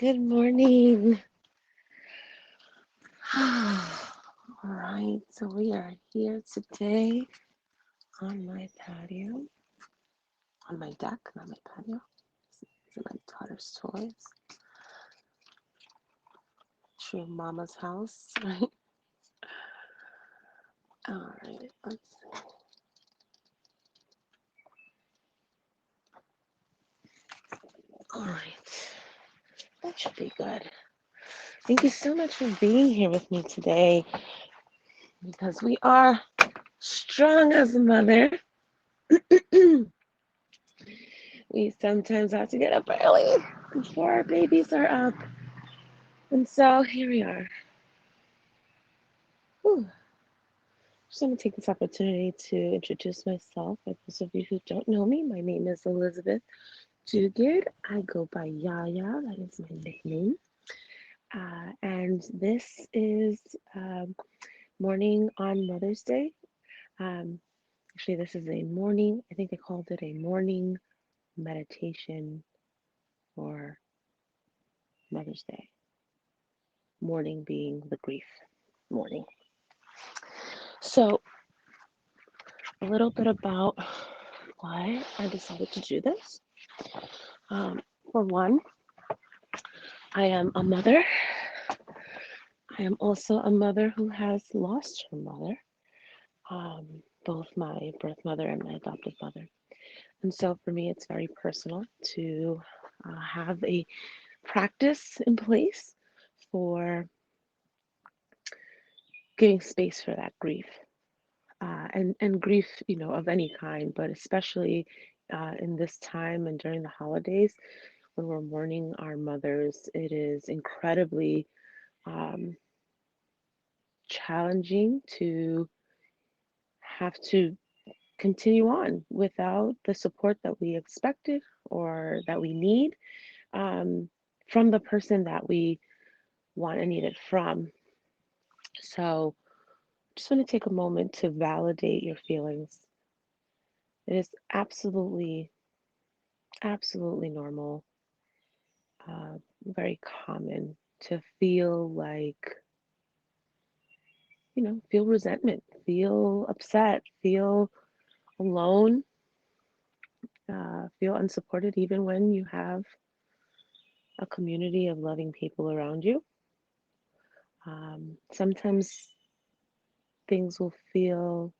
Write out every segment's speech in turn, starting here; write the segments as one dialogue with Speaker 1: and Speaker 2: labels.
Speaker 1: Good morning. All right, so we are here today on my patio, on my deck, not my patio. These are my daughter's toys. True mama's house, right? All right, let's see. All right, that should be good. Thank you so much for being here with me today because we are strong as a mother. We sometimes have to get up early before our babies are up. And so here we are. Whew. Just want to take this opportunity to introduce myself. For those of you who don't know me, my name is Elizabeth Duguid. I go by Yaya, that is my nickname. And this is Mourning on Mother's Day. Actually, this is a morning, I think they called it a morning meditation for Mother's Day. Mourning being the grief mourning. So, a little bit about why I decided to do this. For one, I am a mother. I am also a mother who has lost her mother, both my birth mother and my adoptive mother. And so for me, it's very personal to have a practice in place for giving space for that grief. And grief, of any kind, but especially in this time and during the holidays when we're mourning our mothers, it is incredibly challenging to have to continue on without the support that we expected or that we need from the person that we want and need it from. So, just want to take a moment to validate your feelings. It is absolutely, absolutely normal, very common to feel like, feel resentment, feel upset, feel alone, feel unsupported, even when you have a community of loving people around you. Sometimes things will feel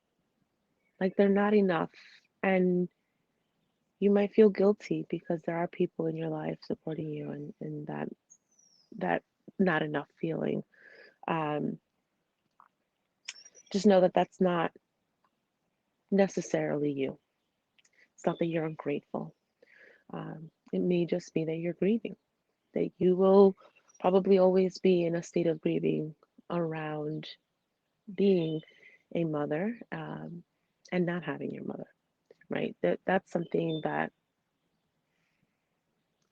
Speaker 1: like they're not enough, and you might feel guilty because there are people in your life supporting you, and that not enough feeling. Um, just know that that's not necessarily you. It's not that you're ungrateful. It may just be that you're grieving, that you will probably always be in a state of grieving around being a mother and not having your mother, right? That's something that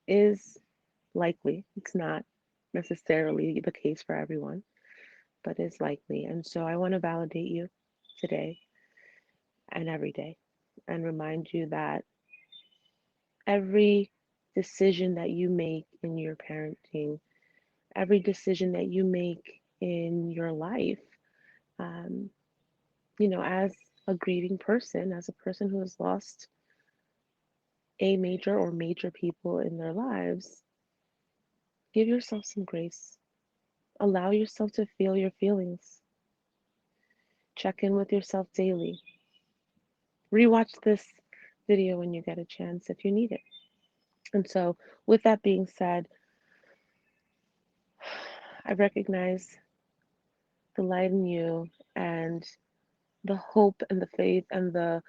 Speaker 1: is likely. It's not necessarily the case for everyone, but is likely. And so I want to validate you today and every day and remind you that every decision that you make in your parenting, every decision that you make in your life, um, as a grieving person, as a person who has lost a major or major people in their lives, give yourself some grace. Allow yourself to feel your feelings. Check in with yourself daily. Rewatch this video when you get a chance if you need it. And so, with that being said, I recognize the light in you and the hope and the faith and the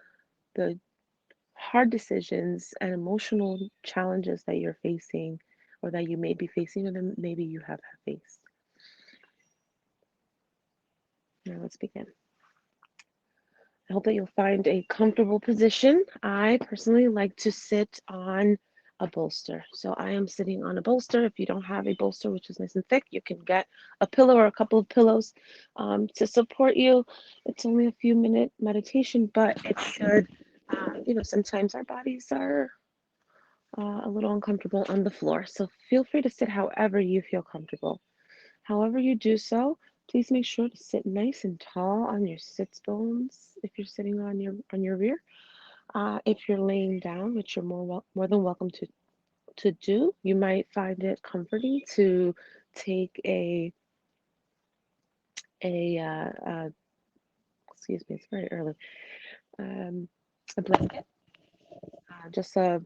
Speaker 1: hard decisions and emotional challenges that you're facing or that you may be facing or that maybe you have faced. Now let's begin. I hope that you'll find a comfortable position. I personally like to sit on a bolster. So I am sitting on a bolster. If you don't have a bolster, which is nice and thick, you can get a pillow or a couple of pillows to support you. It's only a few minute meditation, but it should, sometimes our bodies are a little uncomfortable on the floor. So feel free to sit however you feel comfortable. However you do so, please make sure to sit nice and tall on your sits bones if you're sitting on your rear. If you're laying down, which you're more than welcome to do, you might find it comforting to take a excuse me, it's very early, um, a blanket, just a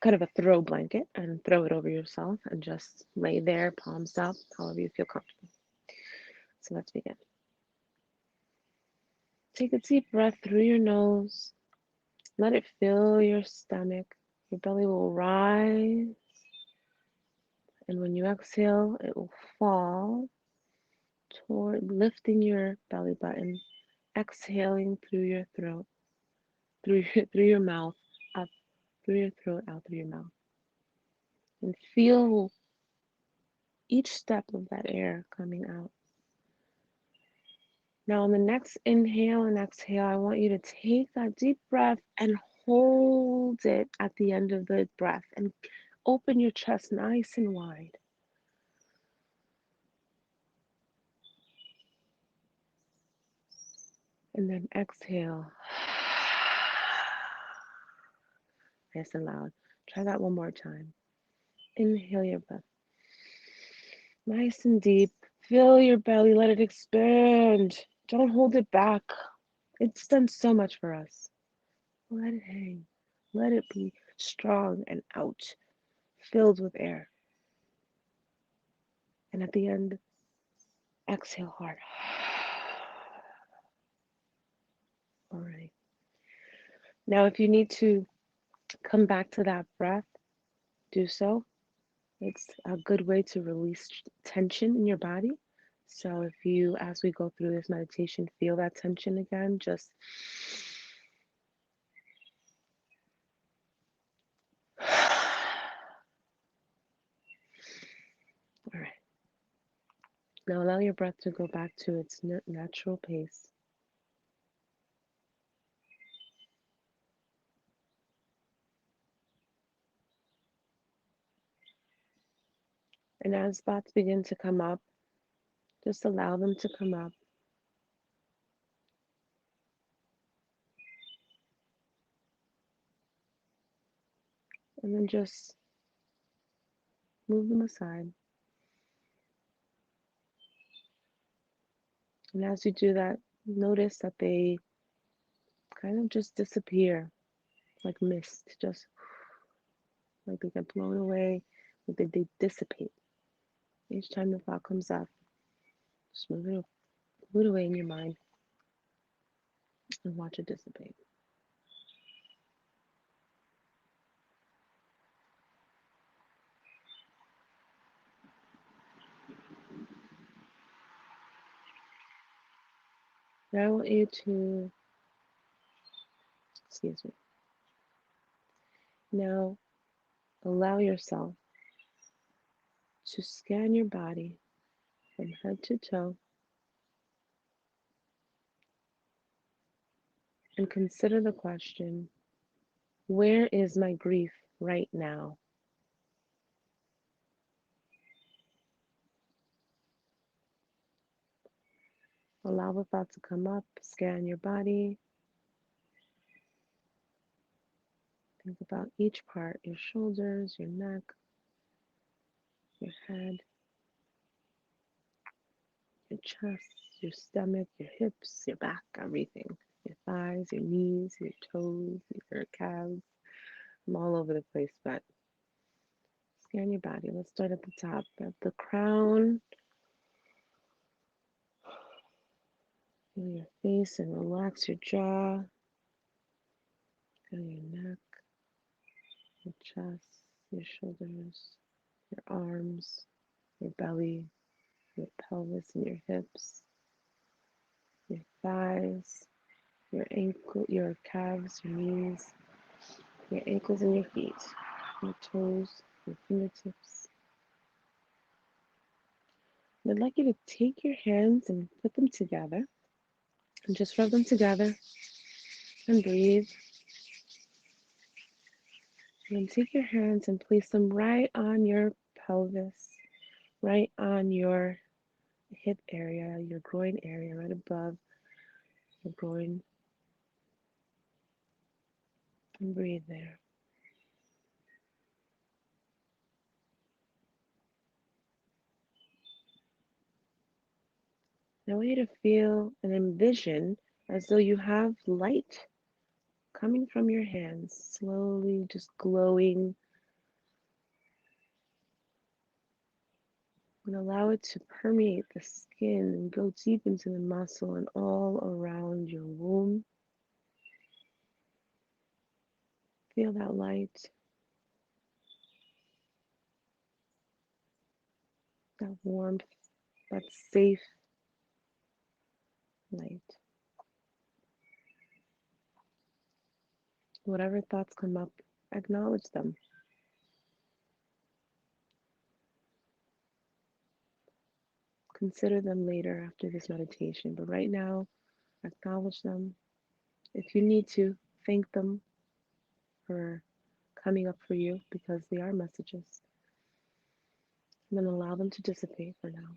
Speaker 1: kind of a throw blanket, and throw it over yourself and just lay there, palms up, however you feel comfortable. So let's begin. Take a deep breath through your nose. Let it fill your stomach. Your belly will rise, and when you exhale, it will fall toward lifting your belly button, exhaling through your throat, through your mouth, up through your throat, out through your mouth. And feel each step of that air coming out. Now, on the next inhale and exhale, I want you to take that deep breath and hold it at the end of the breath and open your chest nice and wide. And then exhale. Nice and loud. Try that one more time. Inhale your breath. Nice and deep. Fill your belly. Let it expand. Don't hold it back. It's done so much for us. Let it hang. Let it be strong and out, filled with air. And at the end, exhale hard. All right. Now, if you need to come back to that breath, do so. It's a good way to release tension in your body. So if you, as we go through this meditation, feel that tension again, just all right. Now allow your breath to go back to its natural pace. And as thoughts begin to come up, just allow them to come up. And then just move them aside. And as you do that, notice that they kind of just disappear like mist, just like they get blown away, like they dissipate. Each time the thought comes up, just move it away in your mind and watch it dissipate. Now I want you to, excuse me, now allow yourself to scan your body from head to toe and consider the question, where is my grief right now? Allow the thought to come up, scan your body. Think about each part, your shoulders, your neck, your head, your chest, your stomach, your hips, your back, everything. Your thighs, your knees, your toes, your calves. I'm all over the place, but scan your body. Let's start at the top, at the crown. Feel your face and relax your jaw. Feel your neck, your chest, your shoulders, your arms, your belly, your pelvis and your hips, your thighs, your ankle, your calves, your knees, your ankles and your feet, your toes, your fingertips. And I'd like you to take your hands and put them together and just rub them together and breathe. And then take your hands and place them right on your pelvis, right on your hip area, your groin area, right above your groin, and breathe there. Now I want you to feel and envision as though you have light coming from your hands, slowly just glowing, and allow it to permeate the skin and go deep into the muscle and all around your womb. Feel that light, that warmth, that safe light. Whatever thoughts come up, acknowledge them. Consider them later after this meditation, but right now, acknowledge them. If you need to, thank them for coming up for you because they are messages, and then allow them to dissipate for now.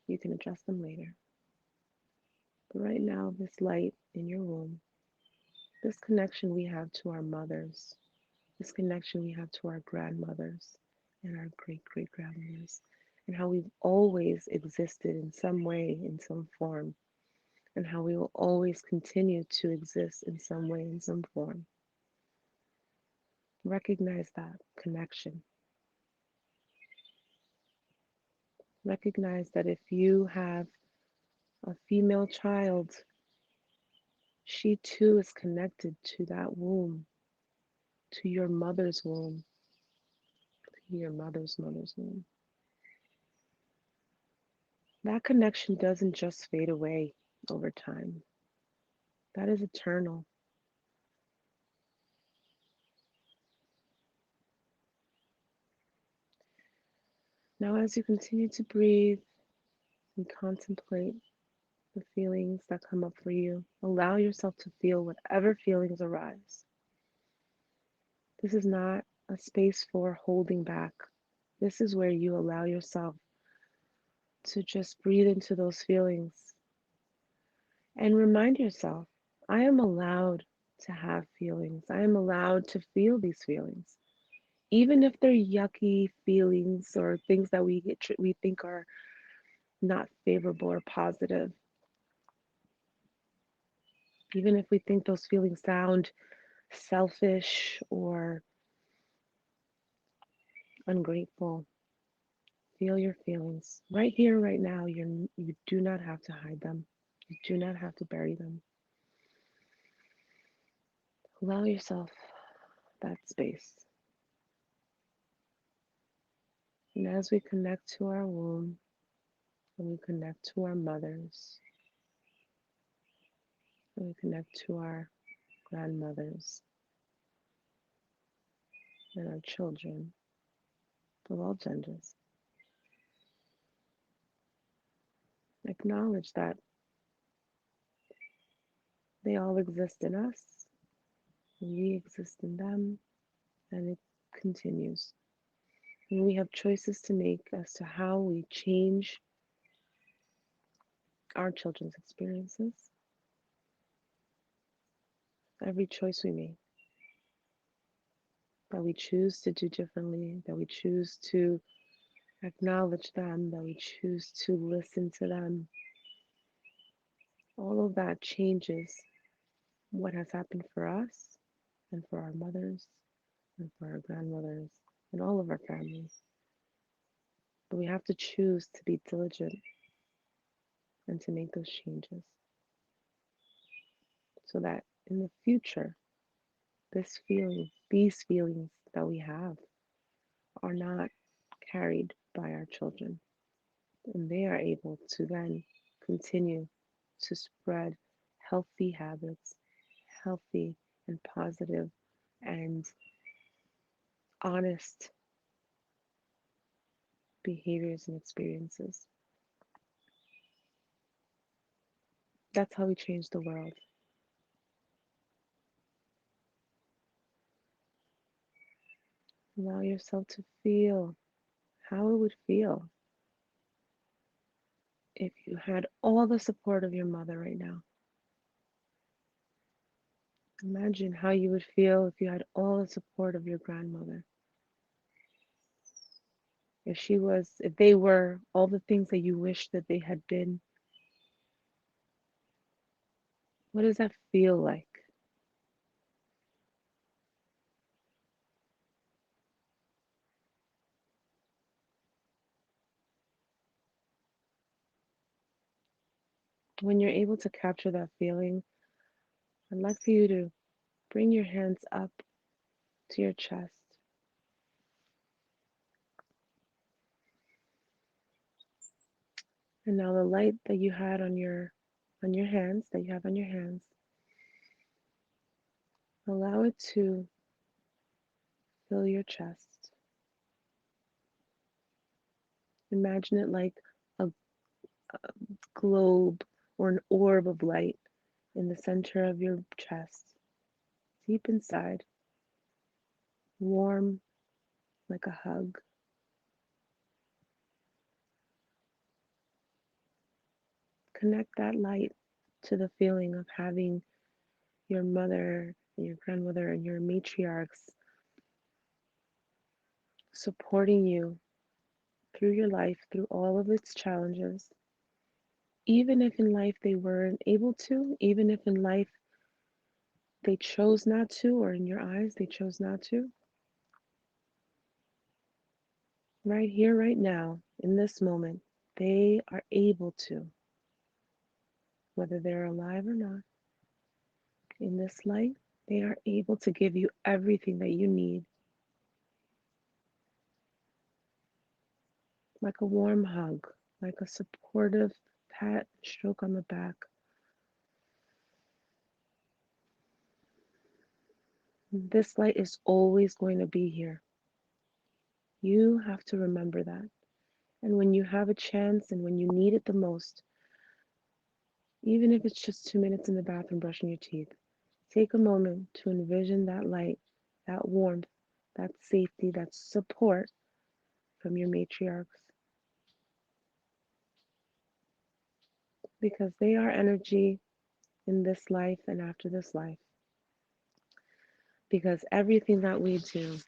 Speaker 1: You can address them later. But right now, this light in your womb, this connection we have to our mothers, this connection we have to our grandmothers and our great great grandmothers, and how we've always existed in some way, in some form, and how we will always continue to exist in some way, in some form. Recognize that connection. Recognize that if you have a female child, she too is connected to that womb, to your mother's womb, to your mother's womb. That connection doesn't just fade away over time, that is eternal. Now, as you continue to breathe and contemplate the feelings that come up for you, allow yourself to feel whatever feelings arise. This is not a space for holding back. This is where you allow yourself to just breathe into those feelings and remind yourself, I am allowed to have feelings. I am allowed to feel these feelings. Even if they're yucky feelings or things that we think are not favorable or positive, even if we think those feelings sound selfish or ungrateful, feel your feelings. Right here, right now, you do not have to hide them. You do not have to bury them. Allow yourself that space. And as we connect to our womb and we connect to our mothers and we connect to our grandmothers and our children of all genders, acknowledge that they all exist in us and we exist in them, and it continues. And we have choices to make as to how we change our children's experiences. Every choice we make, that we choose to do differently, that we choose to acknowledge them, that we choose to listen to them, all of that changes what has happened for us and for our mothers and for our grandmothers and all of our families. But we have to choose to be diligent and to make those changes so that in the future, these feelings that we have are not carried by our children. And they are able to then continue to spread healthy habits, healthy and positive and honest behaviors and experiences. That's how we change the world. Allow yourself to feel how it would feel if you had all the support of your mother right now. Imagine how you would feel if you had all the support of your grandmother. If they were all the things that you wish that they had been. What does that feel like? When you're able to capture that feeling, I'd like for you to bring your hands up to your chest. And now the light that you had on your hands, that you have on your hands, allow it to fill your chest. Imagine it like a globe or an orb of light in the center of your chest, deep inside, warm like a hug. Connect that light to the feeling of having your mother and your grandmother and your matriarchs supporting you through your life, through all of its challenges. Even if in life they weren't able to, even if in life they chose not to, or in your eyes they chose not to, right here, right now, in this moment, they are able to, whether they're alive or not, in this life, they are able to give you everything that you need, like a warm hug, like a supportive pat, stroke on the back. This light is always going to be here. You have to remember that. And when you have a chance and when you need it the most, even if it's just 2 minutes in the bathroom brushing your teeth, take a moment to envision that light, that warmth, that safety, that support from your matriarchs. Because they are energy in this life and after this life. Because everything that we do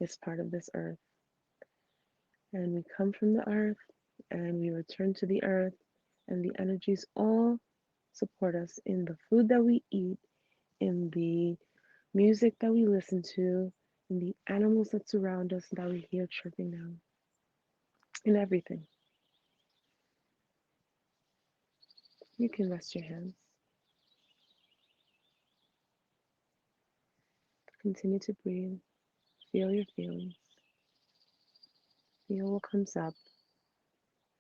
Speaker 1: is part of this earth. And we come from the earth and we return to the earth, and the energies all support us in the food that we eat, in the music that we listen to, in the animals that surround us that we hear chirping now, in everything. You can rest your hands. Continue to breathe. Feel your feelings. Feel what comes up.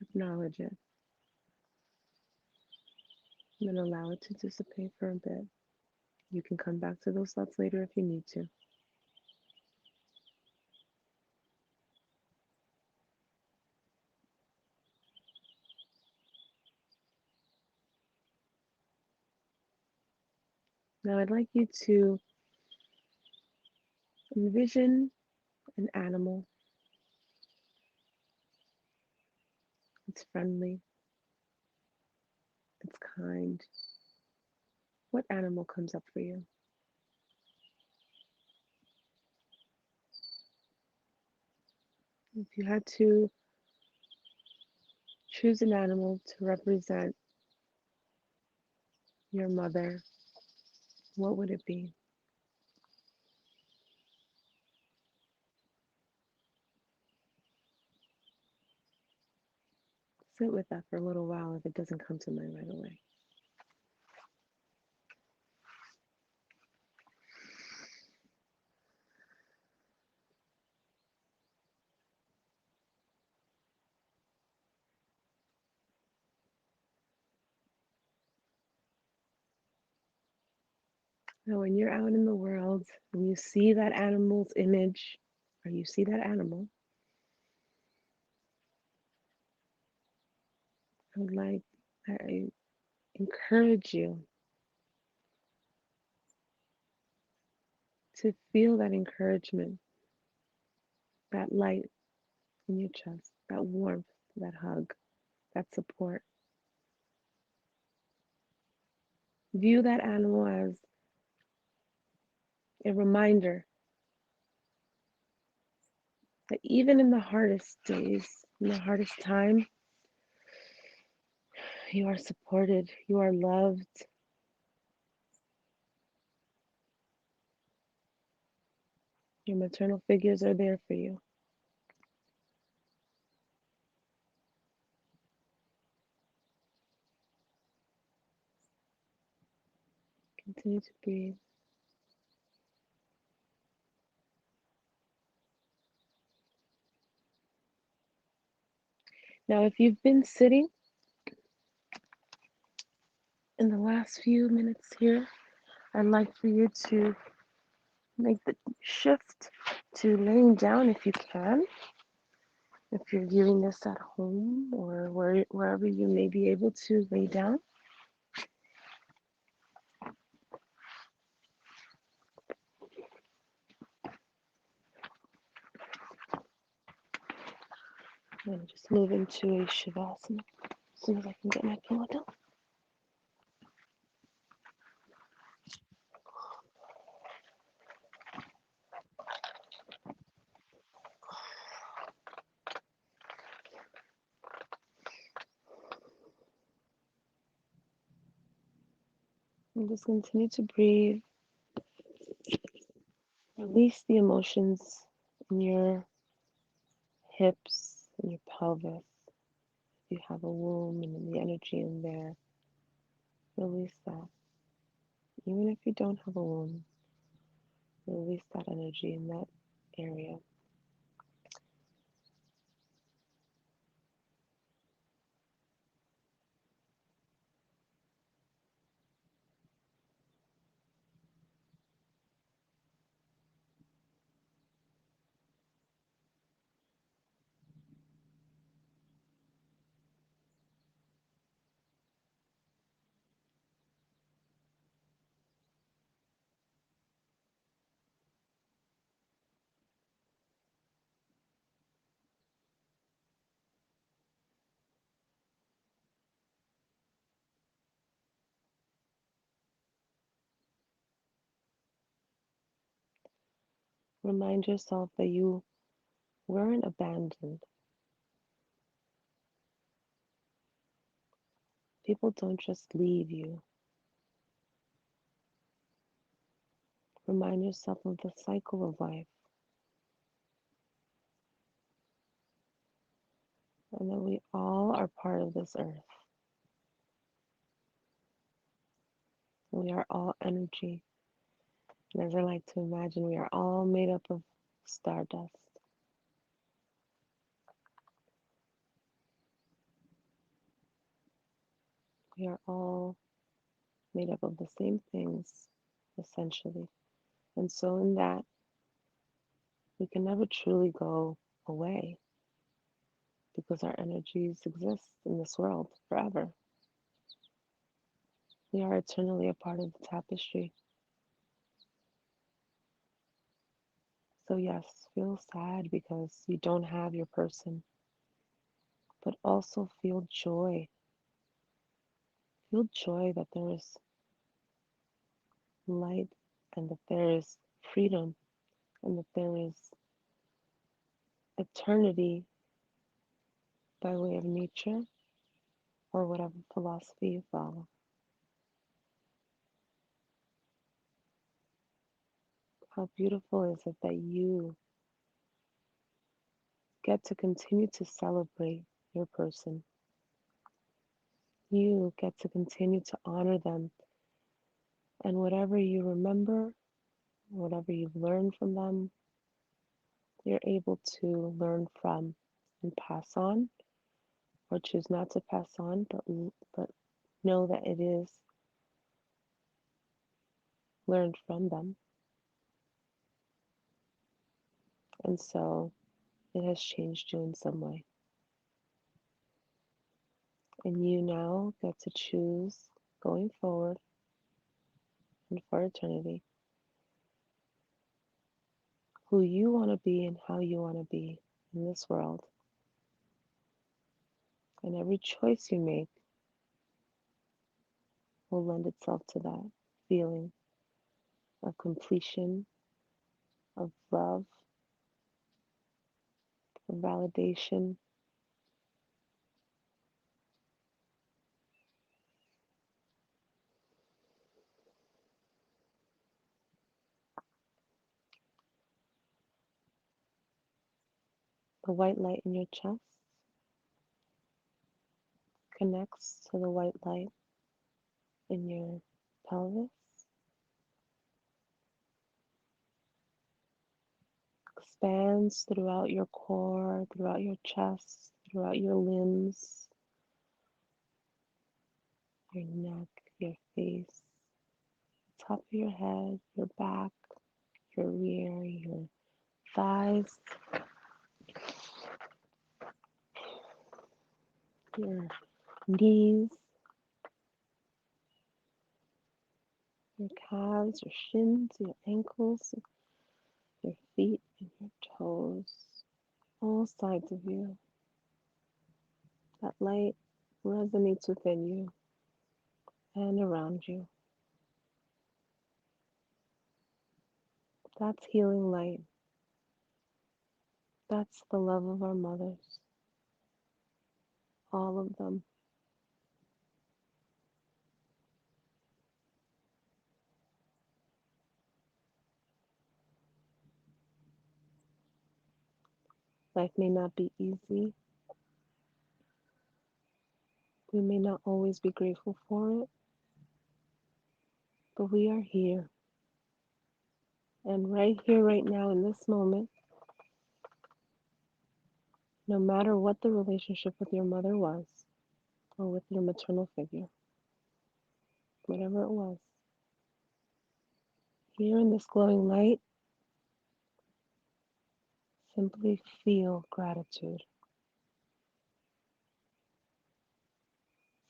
Speaker 1: Acknowledge it. And then allow it to dissipate for a bit. You can come back to those thoughts later if you need to. Now I'd like you to envision an animal. It's friendly. It's kind. What animal comes up for you? If you had to choose an animal to represent your mother, what would it be? Sit with that for a little while if it doesn't come to mind right away. Now, when you're out in the world and you see that animal's image, or you see that animal, I would like, I encourage you to feel that encouragement, that light in your chest, that warmth, that hug, that support. View that animal as a reminder that even in the hardest days, in the hardest time, you are supported, you are loved. Your maternal figures are there for you. Continue to breathe. Now, if you've been sitting in the last few minutes here, I'd like for you to make the shift to laying down if you can. If you're viewing this at home or wherever you may be able to lay down. I'm just move into a shavasana as soon as I can get my pillow down. And just continue to breathe. Release the emotions in your hips and your pelvis. If you have a womb and the energy in there, release that. Even if you don't have a womb, release that energy in that area. Remind yourself that you weren't abandoned. People don't just leave you. Remind yourself of the cycle of life and that we all are part of this earth. We are all energy. And as I like to imagine, we are all made up of stardust. We are all made up of the same things, essentially. And so, in that, we can never truly go away because our energies exist in this world forever. We are eternally a part of the tapestry. So, yes, feel sad because you don't have your person, but also feel joy. Feel joy that there is light and that there is freedom and that there is eternity by way of nature or whatever philosophy you follow. How beautiful is it that you get to continue to celebrate your person? You get to continue to honor them, and whatever you remember, whatever you've learned from them, you're able to learn from and pass on, or choose not to pass on, but know that it is learned from them. And so it has changed you in some way. And you now get to choose going forward and for eternity who you want to be and how you want to be in this world. And every choice you make will lend itself to that feeling of completion, of love, of validation. The white light in your chest connects to the white light in your pelvis, expands throughout your core, throughout your chest, throughout your limbs, your neck, your face, the top of your head, your back, your rear, your thighs, your knees, your calves, your shins, your ankles, your feet, and your toes, all sides of you. That light resonates within you and around you. That's healing light. That's the love of our mothers, all of them. Life may not be easy. We may not always be grateful for it, but we are here. And right here, right now, in this moment, no matter what the relationship with your mother was, or with your maternal figure, whatever it was, here in this glowing light, simply feel gratitude.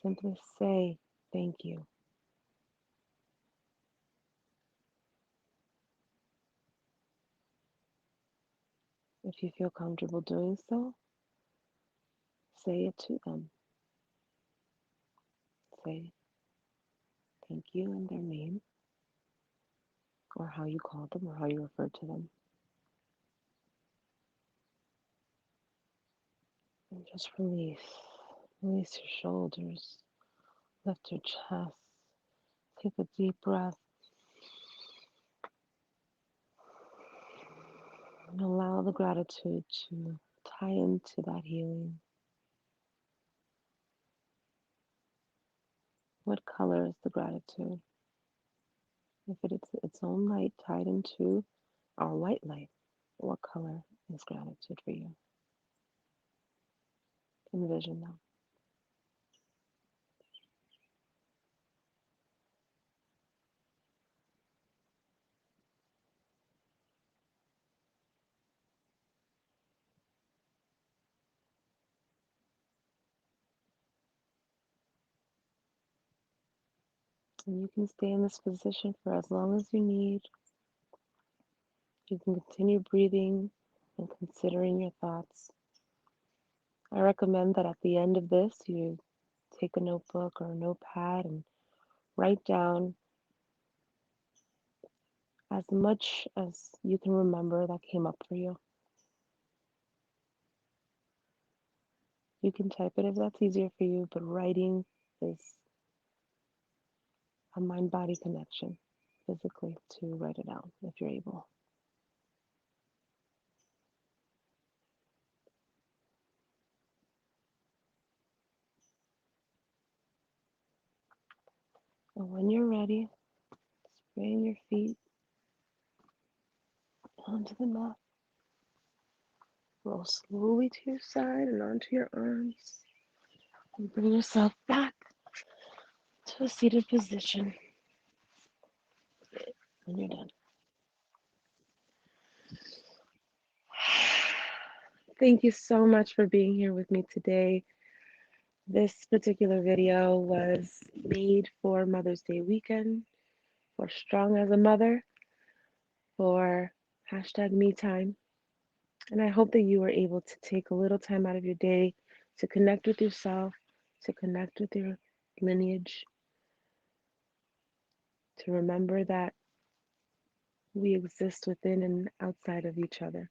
Speaker 1: Simply say thank you. If you feel comfortable doing so, say it to them. Say thank you in their name, or how you call them, or how you refer to them. And just release. Release your shoulders. Lift your chest. Take a deep breath. And allow the gratitude to tie into that healing. What color is the gratitude? If it is its own light tied into our white light, what color is gratitude for you? Envision that. And you can stay in this position for as long as you need. You can continue breathing and considering your thoughts. I recommend that at the end of this, you take a notebook or a notepad and write down as much as you can remember that came up for you. You can type it if that's easier for you, but writing is a mind body connection physically to write it out if you're able. And when you're ready, bring your feet onto the mat. Roll slowly to your side and onto your arms. And bring yourself back to a seated position when you're done. Thank you so much for being here with me today. This particular video was made for Mother's Day weekend, for Strong as a Mother, for Hashtag me time. And I hope that you were able to take a little time out of your day to connect with yourself, to connect with your lineage, to remember that we exist within and outside of each other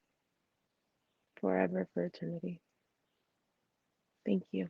Speaker 1: forever for eternity. Thank you.